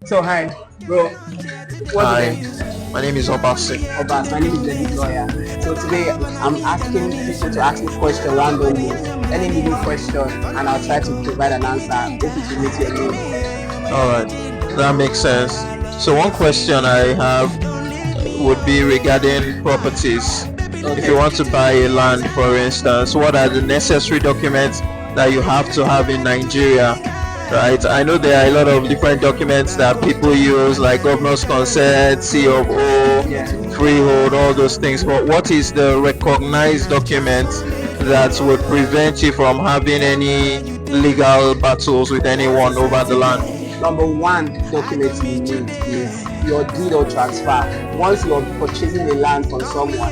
So hi, bro. What's your Hi, name? my name is Obasi. Obas. My name is David Lawyer. So today I'm asking people to ask me questions randomly, any legal question, and I'll try to provide an answer. Hope it will meet your needs. Alright, that makes sense. So, one question I have would be regarding properties. If you Okay. want to buy a land, for instance, what are the necessary documents that you have to have in Nigeria? Right, I know there are a lot of different documents that people use, like governor's consent, C of O, Yeah. freehold, all those things. But what is the recognized document that would prevent you from having any legal battles with anyone over the land? Number one document you need is your deed of transfer. Once you're purchasing a land from someone,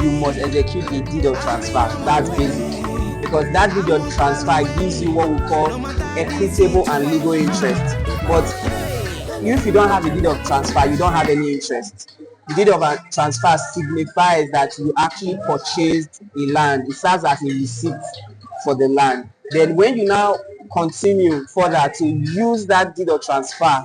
you must execute a deed of transfer. That's basic. Because that deed of transfer gives you what we call equitable and legal interest. But if you don't have a deed of transfer, you don't have any interest. The deed of transfer signifies that you actually purchased a land. It serves as a receipt for the land. Then when you now continue further to use that deed of transfer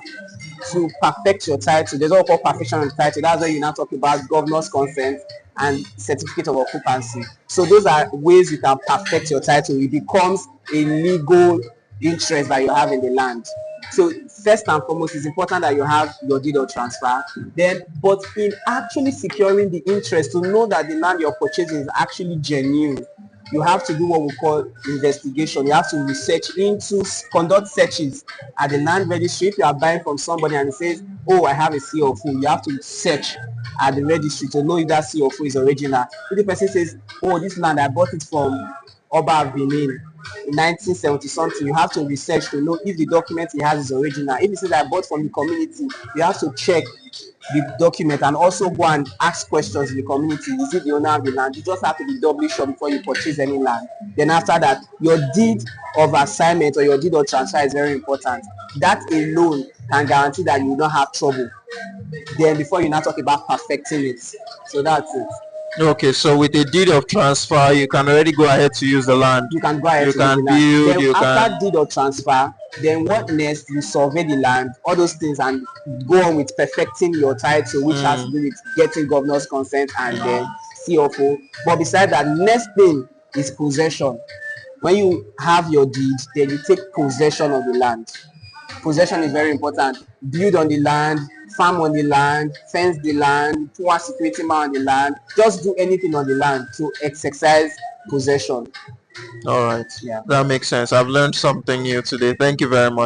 to perfect your title, there's what we call perfection of title. That's where you now talk about governor's consent and certificate of occupancy. So those are ways you can perfect your title. It becomes a legal interest that you have in the land. So first and foremost, it's important that you have your deed of transfer. Then, but in actually securing the interest to know that the land you're purchasing is actually genuine, you have to do what we call investigation. You have to research into, conduct searches at the land registry. If you are buying from somebody and it says, oh, I have a CFO, you have to search at the registry to know if that CFO is original. If the person says, oh, this land, I bought it from Oba Benin in 1970 something, you have to research to know if the document he has is original. If he says I bought from the community, you have to check the document and also go and ask questions in the community. Is it the owner of the land? You just have to be doubly sure before you purchase any land. Then after that, your deed of assignment or your deed of transfer is very important. That alone can guarantee that you will not have trouble. Then before you now talk about perfecting it. So that's it. Okay, so with a deed of transfer, you can already go ahead to use the land. You can go ahead You to use the can land. build, Then you after can. deed of transfer, then what next? You survey the land, all those things, and go on with perfecting your title, which has to Mm, do with getting governor's consent and then CFO. But besides that, next thing is possession. When you have your deed, then you take possession of the land. Possession is very important. Build on the land, farm on the land, fence the land, put one security man on the land. Just do anything on the land to exercise possession. all right, Yeah. that makes sense. I've learned something new today. Thank you very much.